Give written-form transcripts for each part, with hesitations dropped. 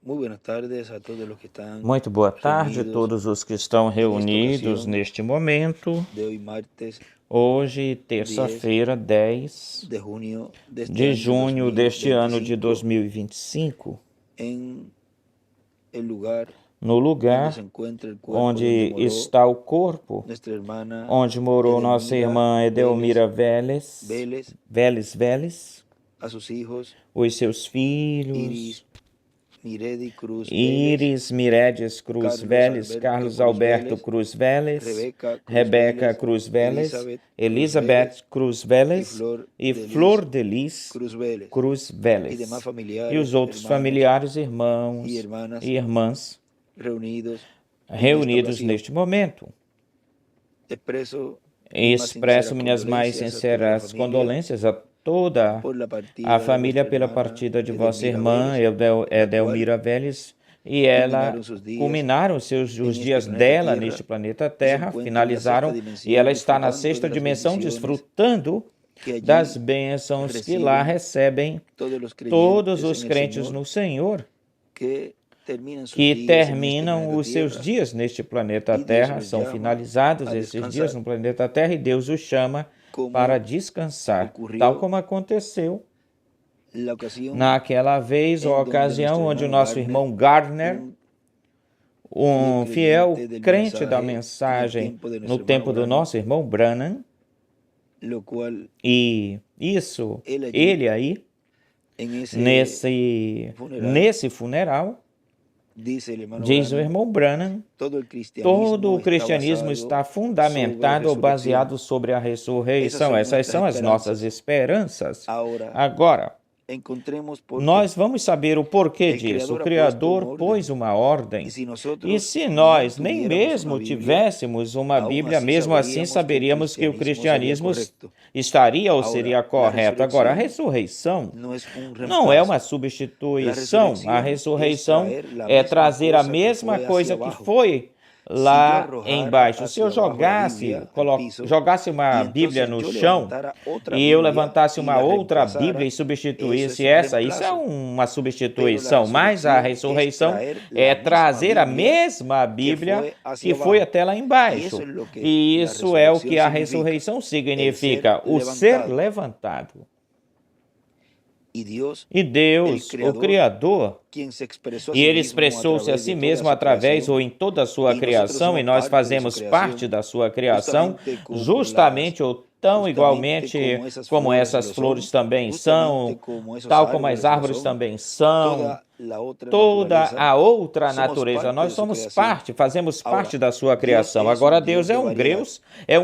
Muy buenas tardes a todos los que están Muito boa tarde a reunidos todos os que estão reunidos ocasión neste momento. de hoy martes Hoje, terça-feira, 10 de junio de este de año junho deste ano de 2025 2025, en el lugar no donde lugar se encuentra el cuerpo onde donde moró está o corpo, nuestra hermana onde morou nossa irmã Edelmira Vélez, Vélez, a sus hijos os seus filhos, Iris Miredes Cruz Vélez, Carlos Alberto Cruz Vélez, Rebeca Cruz Vélez, Elizabeth Cruz Vélez e Flor de Lis Cruz Vélez, e os outros familiares, irmãos e irmãs reunidos neste momento. Expresso minhas mais sinceras condolências a toda a família pela partida de vossa irmã Edelmira Vélez, e ela culminaram os dias dela neste planeta Terra, finalizaram, e ela está na sexta dimensão desfrutando das bênçãos que lá recebem todos os crentes no Senhor, que terminam os seus dias neste planeta Terra, são finalizados esses dias no planeta Terra, e Deus os chama para descansar, tal como aconteceu naquela vez ou ocasião onde o nosso irmão Gardner, um fiel crente da mensagem no tempo do nosso irmão Branham, e isso, ele aí, nesse funeral, diz o irmão Branham, todo o cristianismo está fundamentado ou baseado sobre a ressurreição. Essas são as nossas esperanças. Agora, nós vamos saber o porquê disso. O Criador pôs uma ordem, e se nós nem mesmo tivéssemos uma Bíblia, mesmo assim saberíamos que o cristianismo estaria ou seria correto. Agora, a ressurreição não é uma substituição. A ressurreição é trazer a mesma coisa que foi lá embaixo. Se eu jogasse uma Bíblia no chão e eu levantasse uma outra Bíblia e substituísse essa, isso é uma substituição, mas a ressurreição é trazer a mesma Bíblia que foi até lá embaixo. E isso é o que a ressurreição significa, o ser levantado. E Deus, o Criador, e Ele expressou-se a si mesmo através ou em toda a sua criação, e nós fazemos parte da sua criação, justamente ou tão igualmente como essas flores também são, tal como as árvores também são, toda a outra natureza. Nós somos parte, fazemos parte da sua criação. Agora, Deus é um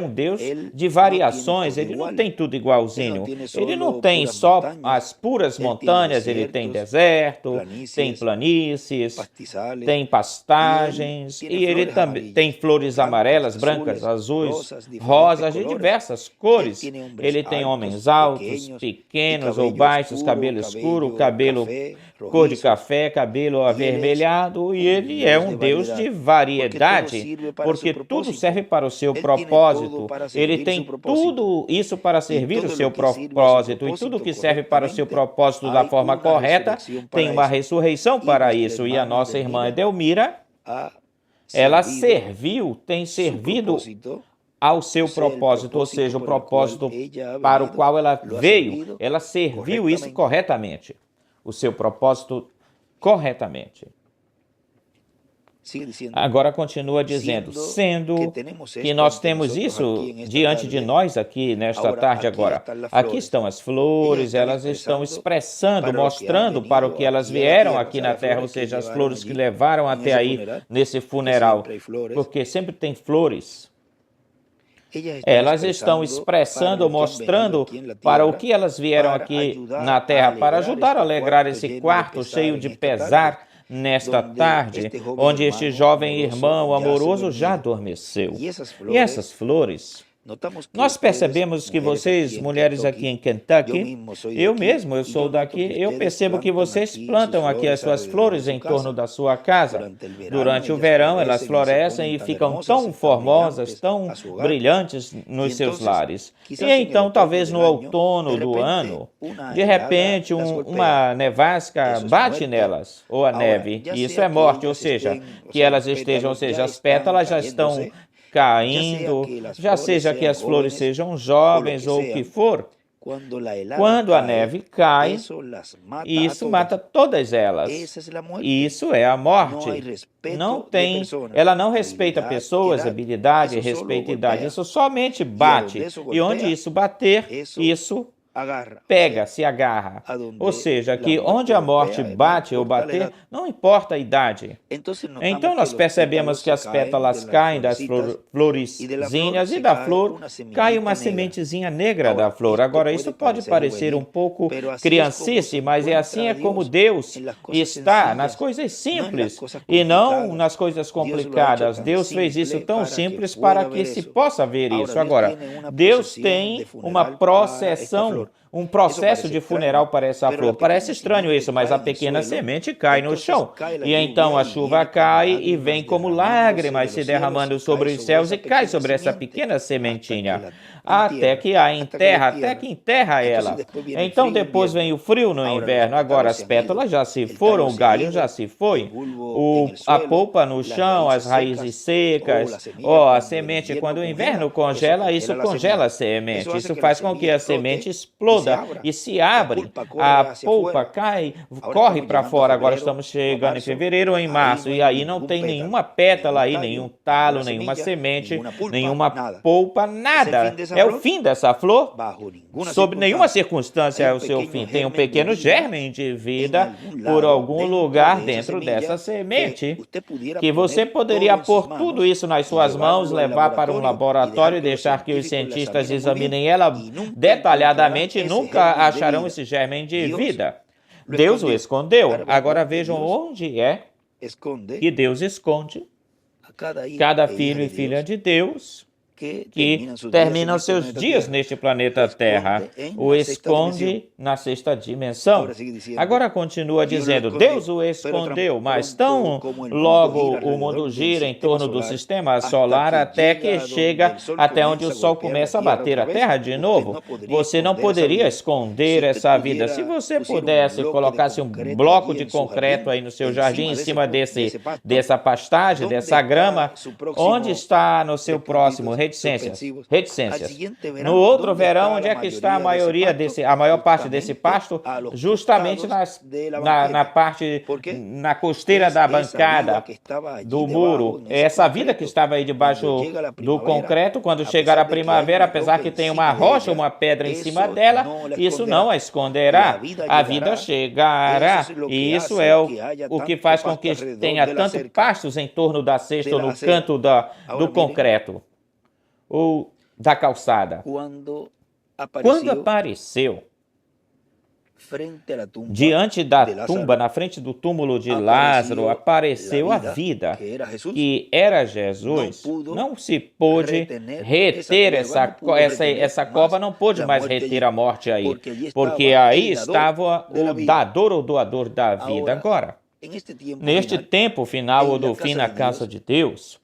Deus de variações. Ele não tem tudo igualzinho. Ele não tem só as puras montanhas, ele tem deserto, tem planícies, tem pastagens, e ele também tem flores amarelas, brancas, azuis, rosas, de diversas cores. Ele tem homens altos, pequenos ou baixos, cabelo escuro, cabelo cor de café, cabelo avermelhado, e ele é um Deus de variedade, porque tudo serve para o seu propósito. Ele tem tudo isso para servir o seu propósito, e tudo que serve para o seu propósito da forma correta tem uma ressurreição para isso. E a nossa irmã Edelmira, ela tem servido ao seu propósito, ou seja, o propósito para o qual ela veio, ela serviu isso corretamente, o seu propósito corretamente. Agora continua dizendo, sendo que nós temos isso diante de nós aqui nesta tarde agora. Aqui estão as flores, elas estão expressando, mostrando para o que elas vieram aqui na terra, ou seja, as flores que levaram até aí nesse funeral, porque sempre tem flores. Elas estão expressando, mostrando para o que elas vieram aqui na terra, para ajudar a alegrar esse quarto cheio de pesar nesta tarde, onde este jovem irmão amoroso já adormeceu. E essas flores Nós percebemos que vocês, mulheres aqui em Kentucky, eu sou daqui, eu percebo que vocês plantam aqui as suas flores em torno da sua casa. Durante o verão, elas florescem e ficam tão formosas, tão brilhantes nos seus lares. E então, talvez no outono do ano, de repente, uma nevasca bate nelas, ou a neve, e isso é morte, ou seja, que elas estejam, ou seja, as pétalas já estão caindo, já seja que as flores sejam jovens ou o que for. Quando a neve cai, isso mata todas elas. Isso é a morte. Ela não respeita pessoas, habilidade, respeita idade. Isso somente bate. E onde isso bater, isso pega, se agarra. Ou seja, que onde a morte bate ou bater, não importa a idade. Então nós percebemos que as pétalas caem das florezinhas e da flor cai uma sementezinha negra da flor. Agora, isso pode parecer um pouco criancice, mas assim é como Deus está nas coisas simples e não nas coisas complicadas. Deus fez isso tão simples para que se possa ver isso. Agora, Deus tem uma processão, um processo de funeral para essa flor. Parece estranho isso, mas a pequena semente cai no chão. E então a chuva cai e vem como lágrimas se derramando sobre os céus e cai sobre essa pequena sementinha. Até que enterra ela. Então depois vem o frio no inverno. Agora as pétalas já se foram, o galho já se foi. A polpa no chão, as raízes secas. A semente, quando o inverno congela, isso congela a semente. Isso faz com que a semente exploda e se abre. A polpa cai, corre para fora. Agora estamos chegando em fevereiro ou em março. E aí não tem nenhuma pétala aí, nenhum talo, nenhuma semente, nenhuma polpa, nada. É o fim dessa flor. Sob nenhuma circunstância é o seu fim. Tem um pequeno germe de vida por algum lugar dentro dessa semente, que você poderia pôr tudo isso nas suas mãos, levar para um laboratório e deixar que os cientistas examinem ela detalhadamente e nunca acharão esse germe de vida. Deus o escondeu. Agora vejam onde é que Deus esconde cada filho e filha de Deus que terminam seus dias neste planeta Terra, o esconde na sexta dimensão. Agora continua dizendo, Deus o escondeu, mas tão logo o mundo gira em torno do sistema solar até que chega até onde o Sol começa a bater a Terra de novo. Você não poderia esconder essa vida. Se você pudesse, colocasse um bloco de concreto aí no seu jardim, em cima dessa pastagem, dessa grama, onde está no seu próximo? Reticências. No outro verão, onde é que está a maior parte desse pasto? Justamente na costeira da bancada do muro. Essa vida que estava aí debaixo do concreto, quando chegar a primavera, apesar que tem uma rocha, uma pedra em cima dela, isso não a esconderá. A vida chegará. E isso é o que faz com que tenha tanto pastos em torno da cesta ou no canto do concreto ou da calçada. Quando apareceu diante da tumba, na frente do túmulo de Lázaro, apareceu a vida, que era Jesus. Não se pôde reter essa cova, não pôde mais reter a morte aí, porque aí estava o dador ou doador da vida. Agora, neste tempo final ou do fim na casa de Deus,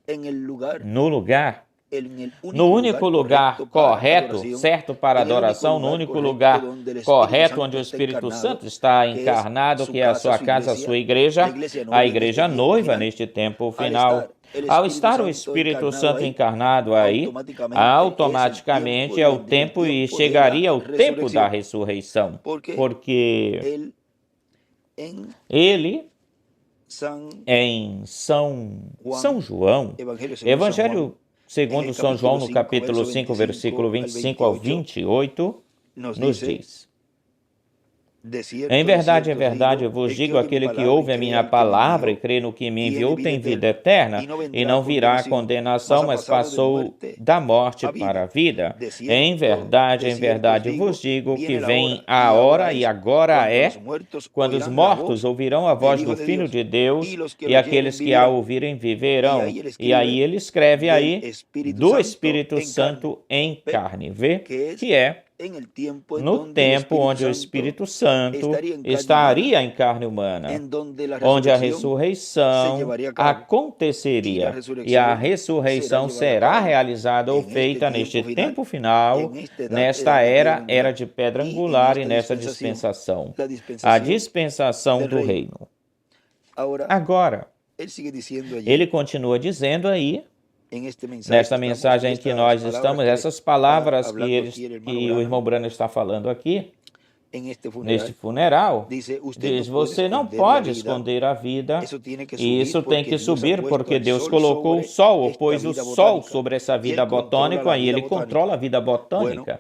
no único lugar correto, certo para adoração, no único lugar correto onde o Espírito Santo está encarnado, que é a sua casa, a sua igreja, a igreja noiva neste tempo final. Ao estar o Espírito Santo encarnado aí, automaticamente é o tempo e chegaria o tempo da ressurreição, porque ele, em São João, Evangelho segundo São João, no capítulo 5, versículo 25 ao 28, nos diz: Em verdade, eu vos digo, aquele que ouve a minha palavra e crê no que me enviou tem vida eterna, e não virá a condenação, mas passou da morte para a vida. Em verdade, vos digo que vem a hora, e agora é, quando os mortos ouvirão a voz do Filho de Deus, e aqueles que a ouvirem viverão. E aí ele escreve aí, do Espírito Santo em carne. Vê que é no tempo onde o Espírito Santo estaria em carne humana, onde a ressurreição aconteceria, e a ressurreição será realizada ou feita neste tempo final, nesta era de pedra angular e nesta dispensação, a dispensação do reino. Agora, ele continua dizendo aí, nesta mensagem que nós estamos, essas palavras que o irmão Branham está falando aqui, neste funeral, diz, você não pode esconder a vida, e isso tem que subir, porque Deus colocou o sol, ou pôs o sol sobre essa vida botânica, aí ele controla a vida botânica.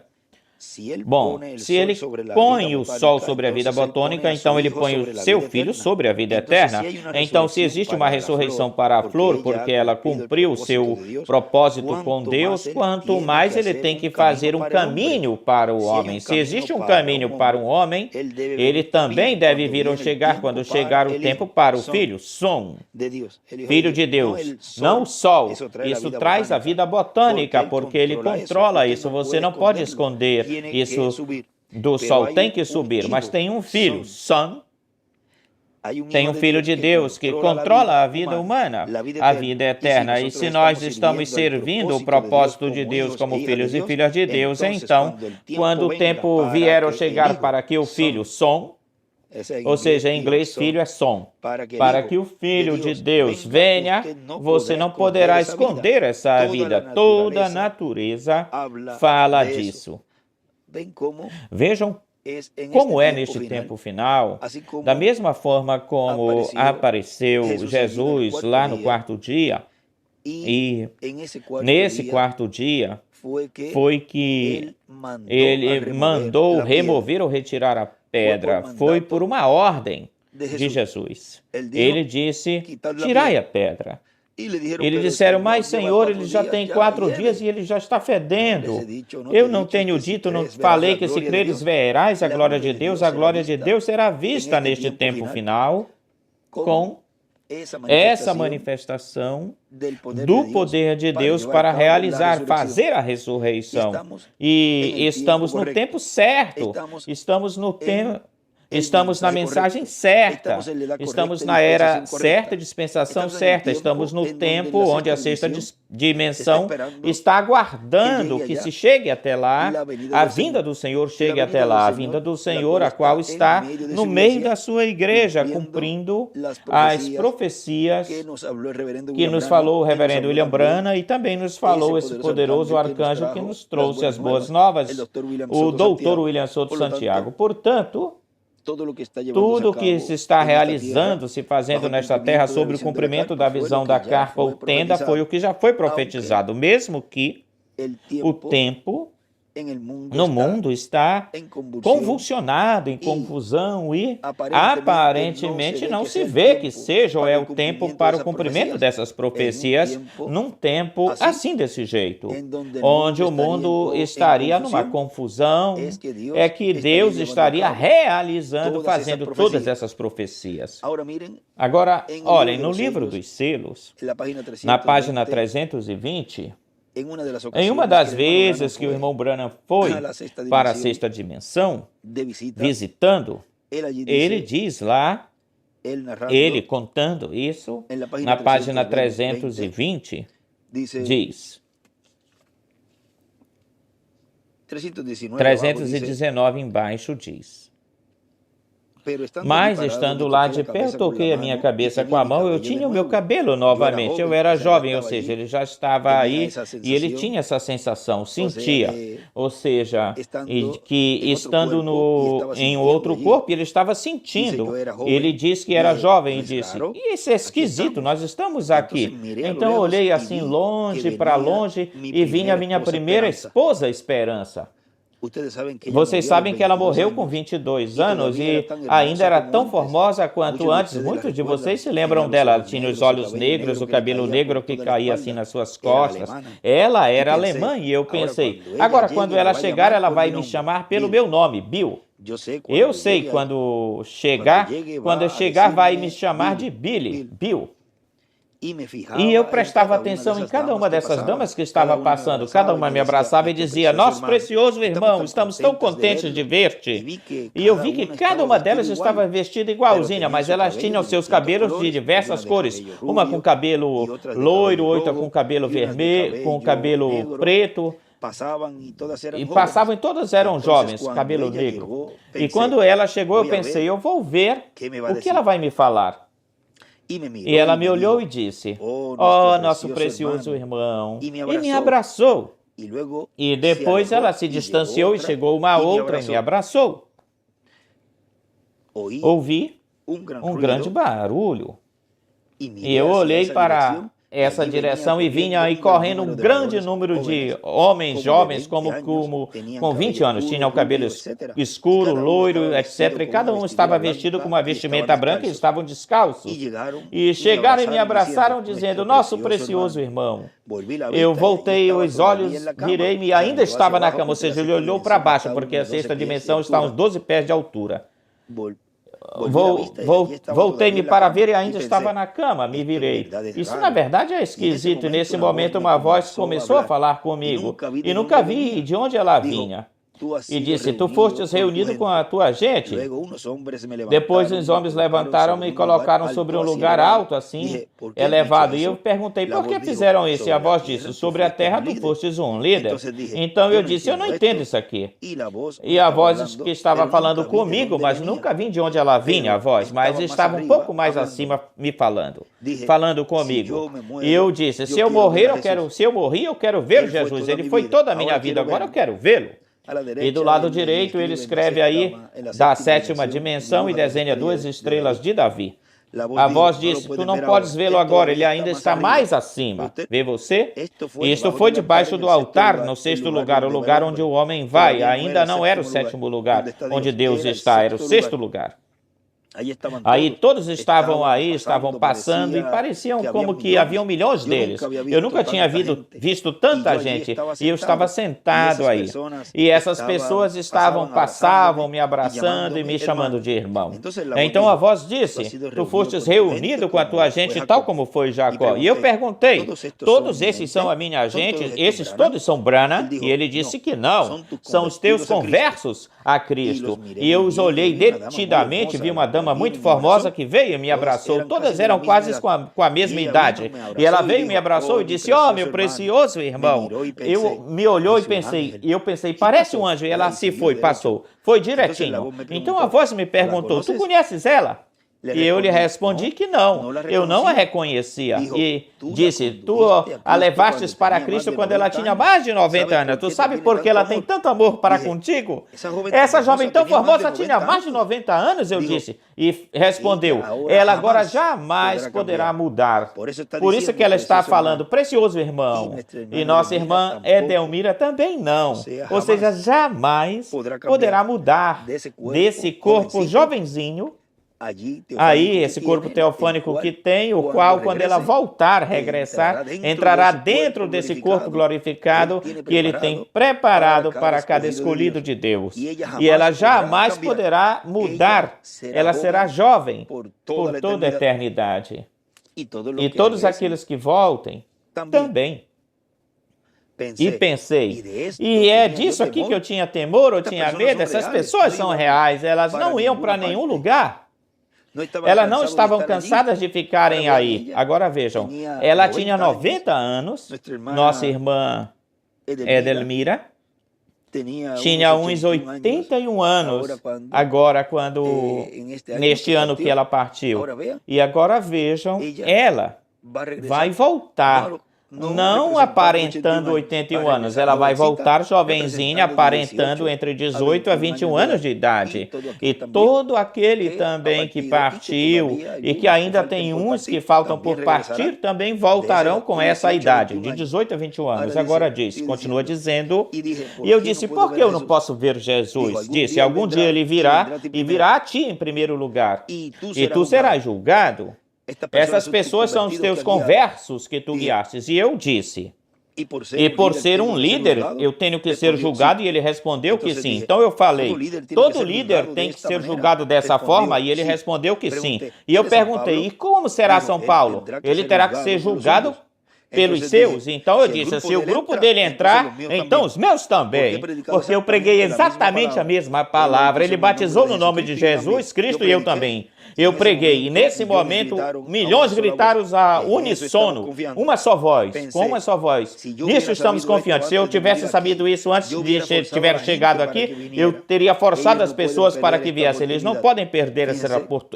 Bom, se ele põe o sol sobre a vida botânica, então ele põe o seu filho sobre a vida eterna. Então, se existe uma ressurreição para a flor, porque ela cumpriu o seu propósito com Deus, quanto mais ele tem que fazer um caminho para o homem. Se existe um caminho para um homem, ele também deve vir ou chegar quando chegar o tempo para o filho, som, filho de Deus, não o sol. Isso traz a vida botânica, porque ele controla isso. Você não pode esconder isso do sol, tem que subir, mas tem um filho, Son, tem um filho de Deus que controla a vida humana, a vida eterna. E se nós estamos servindo o propósito de Deus como filhos e filhas de Deus, então, quando o tempo vier ou chegar para que o filho, Son, ou seja, em inglês, filho é som. Para que o Filho de Deus venha, você não poderá esconder essa vida. Toda a natureza fala disso. Vejam como é neste tempo final, da mesma forma como apareceu Jesus lá no quarto dia, e nesse quarto dia foi que ele mandou remover ou retirar a pedra. Foi por uma ordem de Jesus. Ele disse, tirai a pedra. Eles disseram, mas Senhor, ele já tem 4 dias e ele já está fedendo. Eu não tenho dito, não falei que se creres verás a glória de Deus será vista neste tempo final com essa manifestação do poder de Deus para realizar, fazer a ressurreição. E estamos no tempo certo, estamos na mensagem certa, estamos na era certa, dispensação certa, estamos no tempo onde a sexta dimensão está aguardando que se chegue até lá, a vinda do Senhor chegue até lá, a vinda do Senhor, a qual está no meio da sua igreja, cumprindo as profecias que nos falou o reverendo William Branham e também nos falou esse poderoso arcanjo que nos trouxe as boas novas, o doutor William Souto Santiago. Portanto, tudo o que se está realizando, se fazendo nesta terra sobre o cumprimento da visão da carpa ou tenda foi o que já foi profetizado, mesmo que o tempo no mundo está convulsionado, em confusão e aparentemente não se vê que seja ou é o tempo para o cumprimento dessas profecias num tempo assim desse jeito, onde o mundo estaria numa confusão, é que Deus estaria realizando, fazendo todas essas profecias. Agora, olhem, no livro dos selos, na página 320, em uma das vezes que o irmão Branham foi para a sexta dimensão, visitando, ele diz lá, ele contando isso, na página 320, diz, 319 embaixo diz, mas estando lá de pé, eu toquei a minha cabeça com a mão, eu tinha o meu cabelo novamente, eu era jovem, ou seja, ele já estava aí e ele tinha essa sensação, sentia, ou seja, que estando em outro corpo, ele estava sentindo, ele disse que era jovem e disse, isso é esquisito, nós estamos aqui. Então eu olhei assim longe para longe e vi a minha primeira esposa, Esperança. Vocês sabem que ela morreu com 22 anos e ainda era tão formosa quanto antes. Muitos de vocês se lembram dela. Ela tinha os olhos negros, o cabelo negro que caía assim nas suas costas. Ela era alemã e eu pensei, agora quando ela chegar, ela vai me chamar pelo meu nome, Bill. Eu sei quando eu chegar vai me chamar de Billy, Bill. E eu prestava atenção em cada uma dessas damas que estava passando. Cada uma me abraçava e dizia, nosso precioso irmão, estamos tão contentes de ver-te. E eu vi que cada uma delas estava vestida igualzinha, mas elas tinham seus cabelos de diversas cores. Uma com cabelo loiro, outra com cabelo vermelho, com cabelo preto. E passavam e todas eram jovens, cabelo negro. E quando ela chegou, eu pensei, eu vou ver o que ela vai me falar. E ela me olhou e disse, oh, nosso precioso irmão, e me abraçou. E depois ela se distanciou e chegou uma outra e me abraçou. Ouvi um grande barulho. E eu olhei para essa direção e vinha aí correndo um grande número de homens jovens com 20 anos. Tinham o cabelo escuro, loiro, etc. E cada um estava vestido com uma vestimenta branca e estavam descalços. E chegaram e me abraçaram dizendo, nosso precioso irmão. Eu voltei os olhos, virei-me e ainda estava na cama. Ou seja, ele olhou para baixo, porque a sexta dimensão está a uns 12 pés de altura. Voltei-me para ver e ainda estava na cama, me virei. Isso, na verdade, é esquisito. E nesse momento, uma voz começou a falar comigo. E nunca vi de onde ela vinha. E disse, tu fostes reunido com a tua gente? Depois os homens levantaram-me e colocaram sobre um lugar alto, assim, elevado. E eu perguntei, por que fizeram isso? E a voz disse, sobre a terra tu fostes um líder. Então eu disse, eu não entendo isso aqui. E a voz que estava falando comigo, mas nunca vi de onde ela vinha, a voz, mas estava um pouco mais acima me falando comigo. E eu disse, se eu morrer, eu quero ver Jesus. Ele foi toda a minha vida, agora eu quero vê-lo. E do lado direito ele escreve aí da sétima dimensão e desenha 2 estrelas de Davi. A voz disse, tu não podes vê-lo agora, ele ainda está mais acima. Vê você? Isto foi debaixo do altar, no 6º lugar, o lugar onde o homem vai. Ainda não era o 7º lugar, onde Deus está, era o 6º lugar. Aí todos estavam aí, estavam passando e pareciam como que haviam milhões deles. Eu nunca tinha visto tanta gente e eu estava sentado aí. E essas pessoas passavam me abraçando e me chamando de irmão. Então a voz disse, tu fostes reunido com a tua gente tal como foi Jacó. E eu perguntei, todos esses são a minha gente? Esses todos são Branham? E ele disse que não, são os teus conversos a Cristo. E eu os olhei detidamente, vi uma dama muito formosa que veio e me abraçou. Todas eram quase com a mesma idade. E ela veio e me abraçou e disse, oh, meu precioso irmão. Eu me olhou e eu pensei, parece um anjo. E ela se foi, passou. Foi direitinho. Então a voz me perguntou, tu conheces ela? E eu lhe respondi que não, eu não a reconhecia. E disse, tu a levastes para Cristo quando ela tinha mais de 90 anos. Tu sabe por que ela tem tanto amor para contigo? Essa jovem tão formosa tinha mais de 90 anos, eu disse. E respondeu, ela agora jamais poderá mudar. Por isso que ela está falando, precioso irmão. E nossa irmã Edelmira também não. Ou seja, jamais poderá mudar desse corpo jovenzinho. Aí, esse corpo teofânico que tem, o qual, quando ela voltar, regressar, entrará dentro desse corpo glorificado que ele tem preparado para cada escolhido de Deus. E ela jamais poderá mudar. Ela será jovem por toda a eternidade. E todos aqueles que voltem, também. E pensei, e é disso aqui que eu tinha temor, eu tinha medo. Essas pessoas são reais, elas não iam para nenhum lugar. Elas não estavam cansadas de ficarem aí. Agora vejam, ela tinha 90 anos, nossa irmã Edelmira tinha uns 81 anos, agora neste ano que ela partiu. E agora vejam, ela vai voltar não aparentando 81 anos, ela vai voltar jovenzinha, aparentando entre 18 a 21 anos de idade. E todo aquele também que partiu e que ainda tem uns que faltam por partir, também voltarão com essa idade, de 18 a 21 anos. Agora diz, continua dizendo, e eu disse, por que eu não posso ver Jesus? Disse, algum dia ele virá e virá a ti em primeiro lugar, e tu serás julgado. Essas pessoas são os teus conversos que tu guiastes. E eu disse, e por ser um líder, eu tenho que ser julgado? E ele respondeu que sim. Então eu falei, todo líder tem que ser julgado dessa forma? E ele respondeu que sim. E eu perguntei, e como será São Paulo? Ele terá que ser julgado pelos seus? Então eu disse, se o grupo dele entrar, então os meus também, porque eu preguei exatamente a mesma palavra. Ele batizou no nome de Jesus Cristo e eu também. Eu preguei, e nesse momento, milhões gritaram a uníssono, uma só voz, com uma só voz. Nisso estamos confiantes. Se eu tivesse sabido isso antes de tiver chegado aqui, eu teria forçado as pessoas para que viessem. Eles não podem perder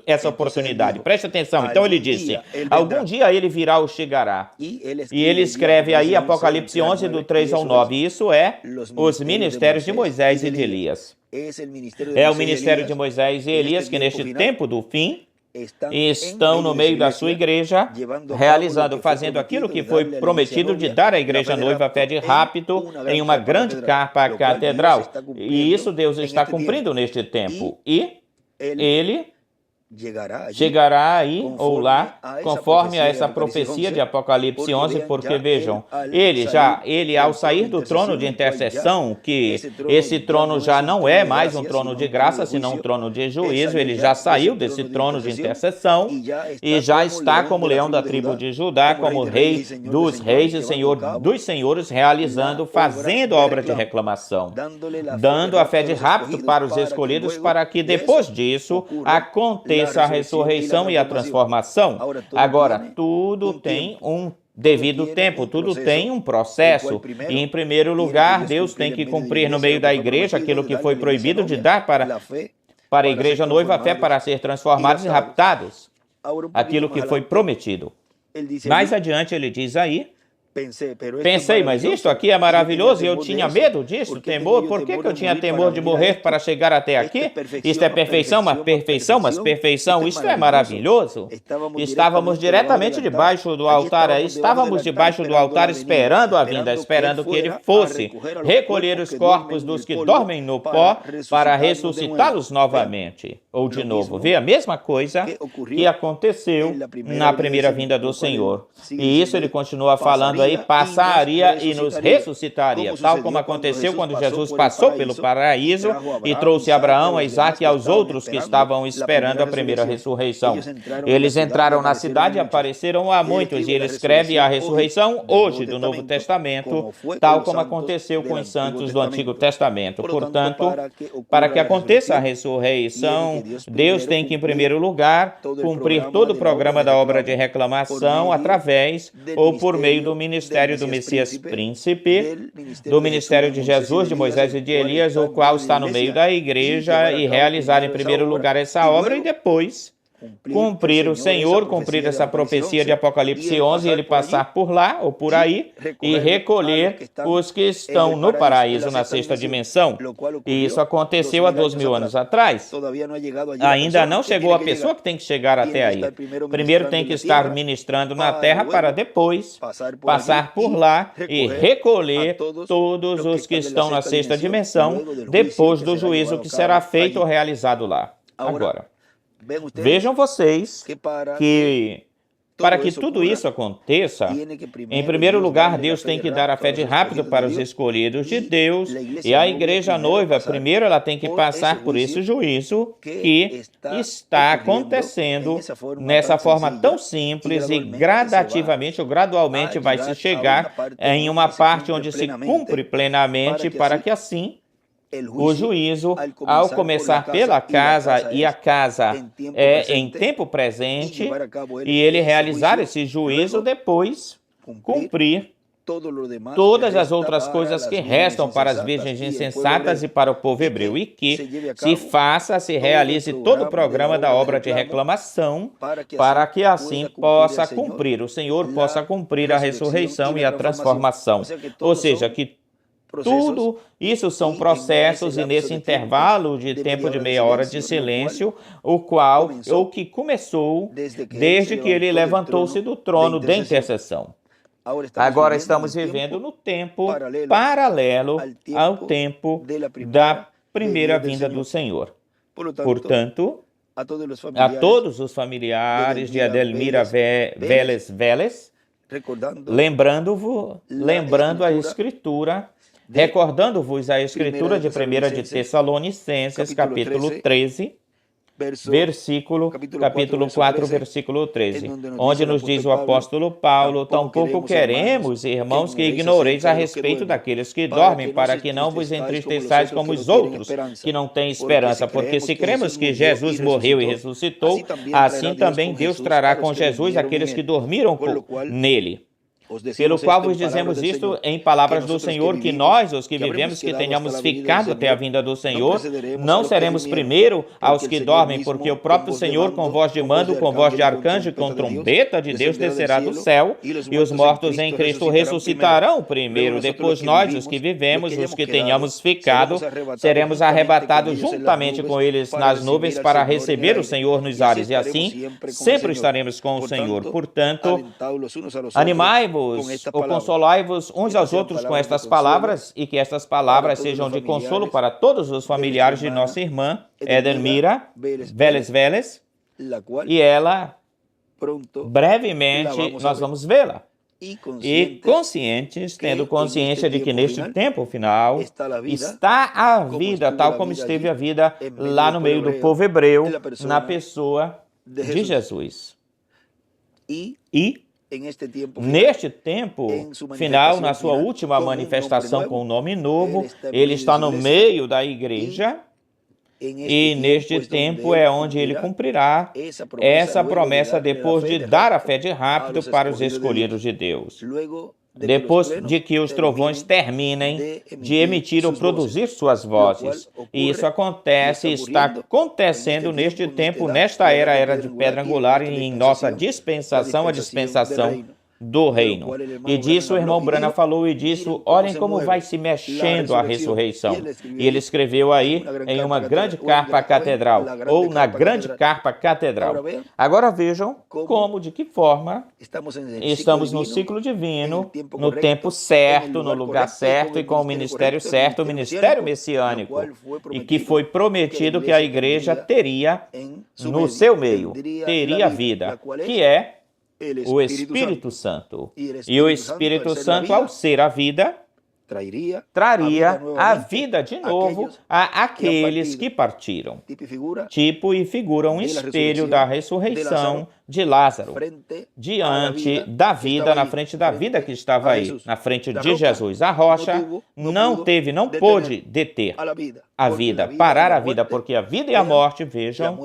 essa oportunidade. Preste atenção. Então ele disse, algum dia ele virá ou chegará. E ele escreve aí, Apocalipse 11, do 3 ao 9. Isso é os ministérios de Moisés e de Elias. É o ministério de Moisés e Elias que neste tempo do fim estão no meio da sua igreja, realizando, fazendo aquilo que foi prometido de dar à igreja noiva a fé de rapto em uma grande capa catedral. E isso Deus está cumprindo neste tempo. E ele chegará aí ou lá, conforme a essa profecia de Apocalipse 11, porque vejam, ele ao sair do trono de intercessão, que esse trono já não é mais um trono de graça, senão um trono de juízo, ele já saiu desse trono de intercessão e já está como leão da tribo de Judá, como rei dos reis e senhor dos senhores, realizando, fazendo a obra de reclamação, dando a fé de rapto para os escolhidos, para que depois disso aconteça a ressurreição e a transformação. Agora, tudo tem um devido tempo, tudo tem um processo. E, em primeiro lugar, Deus tem que cumprir no meio da igreja aquilo que foi proibido de dar para a igreja noiva, a fé para ser transformados e raptados. Aquilo que foi prometido. Mais adiante, ele diz aí, pensei, mas isto aqui é maravilhoso e eu tinha medo disso, temor. Por que eu tinha temor de morrer para chegar até aqui? Isto é perfeição, mas perfeição, isto é maravilhoso. Estávamos diretamente debaixo do altar, esperando a vinda, esperando que ele fosse recolher os corpos dos que dormem no pó para ressuscitá-los novamente. Ou de novo, vê a mesma coisa que aconteceu na primeira vinda do Senhor. E isso ele continua falando aí, passaria e nos ressuscitaria, tal como aconteceu quando Jesus passou pelo paraíso e trouxe Abraão, a Isaac e aos outros que estavam esperando a primeira ressurreição. Eles entraram na cidade e apareceram a muitos, e ele escreve a ressurreição hoje do Novo Testamento, tal como aconteceu com os santos do Antigo Testamento. Portanto, para que aconteça a ressurreição, Deus tem que, em primeiro lugar, cumprir todo o programa da obra de reclamação através ou por meio do ministério do Messias Príncipe, do ministério de Jesus, de Moisés e de Elias, o qual está no meio da igreja, e realizar em primeiro lugar essa obra e depois cumprir o Senhor, cumprir essa profecia de Apocalipse 11, e ele passar por lá ou por aí e recolher os que estão no paraíso na sexta dimensão. E isso aconteceu há 2000 anos atrás. Ainda não chegou a pessoa que tem que chegar até aí. Primeiro tem que estar ministrando na terra para depois passar por lá e recolher todos os que estão na sexta dimensão depois do juízo que será feito ou realizado lá. Agora, vejam vocês que para que tudo isso aconteça, em primeiro lugar, Deus tem que dar a fé de rápido para os escolhidos de Deus, e a igreja noiva, primeiro, ela tem que passar por esse juízo que está acontecendo nessa forma tão simples, e gradativamente ou gradualmente vai se chegar em uma parte onde se cumpre plenamente, para que assim o juízo, ao começar pela casa, e a casa é em tempo presente, e ele realizar esse juízo, depois cumprir todas as outras coisas que restam para as virgens insensatas e para o povo hebreu, e que se realize todo o programa da obra de reclamação, para que assim possa cumprir, o Senhor possa cumprir a ressurreição e a transformação. Ou seja, que tudo isso são processos, e nesse intervalo de tempo de meia hora de silêncio, o que começou desde que ele levantou-se do trono de intercessão. Agora estamos vivendo no tempo paralelo ao tempo da primeira vinda do Senhor. Portanto, a todos os familiares de Edelmira Vélez, lembrando a Escritura, recordando-vos a Escritura de 1 de Tessalonicenses, capítulo 13, capítulo 4, versículo 13, onde nos diz o apóstolo Paulo: tampouco queremos, irmãos, que ignoreis a respeito daqueles que dormem, para que não vos entristeçais como os outros, que não têm esperança, porque se cremos que Jesus morreu e ressuscitou, assim também Deus trará com Jesus aqueles que dormiram nele. Pelo qual vos dizemos isto em palavras do Senhor, que nós, os que vivemos, que tenhamos ficado até a vinda do Senhor, não seremos primeiro aos que dormem, porque o próprio Senhor, com voz de mando, com voz de arcanjo, com trombeta de Deus, descerá do céu, e os mortos em Cristo ressuscitarão primeiro. Depois nós, os que vivemos, os que tenhamos ficado, seremos arrebatados juntamente com eles nas nuvens para receber o Senhor nos ares, e assim sempre estaremos com o Senhor. Portanto, animai-vos ou consolai-vos uns aos outros com estas palavras, e que estas palavras sejam de consolo para todos os familiares de nossa irmã Edelmira Vélez, e ela, brevemente, nós vamos vê-la. E conscientes, tendo consciência de que neste tempo final está a vida, tal como esteve a vida lá no meio do povo hebreu, na pessoa de Jesus. E neste tempo final, na sua última manifestação com um nome novo, ele está no meio da igreja, e neste tempo é onde ele cumprirá essa promessa depois de dar a fé de rápido para os escolhidos de Deus. Depois de que os trovões terminem de emitir ou produzir suas vozes. E isso acontece, está acontecendo neste tempo, nesta era de pedra angular, e em nossa dispensação, a dispensação do reino. E disso o irmão Branham falou, e disso, olhem como vai se mexendo a ressurreição. E ele escreveu aí em uma grande carpa catedral, ou na grande carpa catedral. Agora vejam como, de que forma estamos no ciclo divino, no tempo certo, no lugar certo e com o ministério certo, o ministério messiânico, e que foi prometido que a igreja teria no seu meio, teria vida, que é o Espírito Santo. E o Espírito Santo, ao ser a vida, traria a vida de novo a aqueles que partiram. Tipo e figura um espelho da ressurreição de Lázaro, diante da vida, na frente da vida que estava aí, na frente de Jesus. A rocha não pôde deter a vida, parar a vida, porque a vida e a morte, vejam,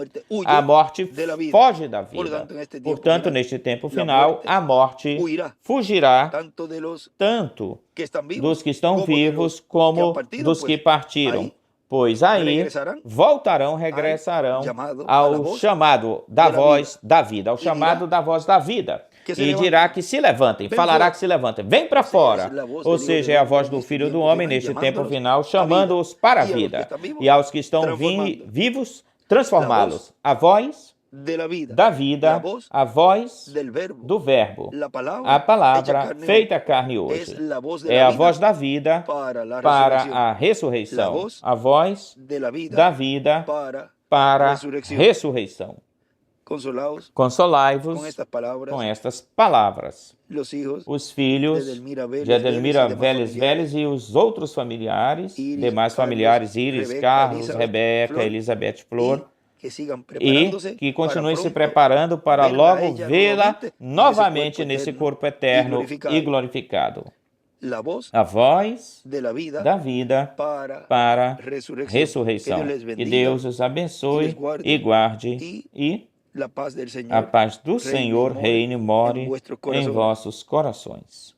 a morte foge da vida. Portanto, neste tempo final, a morte fugirá tanto dos que estão vivos como dos que partiram. Pois aí voltarão, regressarão ao chamado da voz da vida, ao chamado da voz da vida. E dirá que se levantem, falará que se levantem, vem para fora. Ou seja, é a voz do Filho do Homem neste tempo final, chamando-os para a vida. E aos que estão vivos, transformá-los. A voz da vida, a voz do Verbo, a palavra feita carne hoje. É a voz da vida para a ressurreição, a voz da vida para a ressurreição. Consolai-vos com estas palavras. Os filhos de Edelmira Vélez e os outros familiares, demais familiares, Iris, Carlos, Rebeca, Elizabeth Flor, e que continue se preparando para logo vê-la novamente nesse corpo eterno e glorificado. A voz da vida para a ressurreição. Que Deus os abençoe e guarde, e a paz do Senhor reine e more em vossos corações.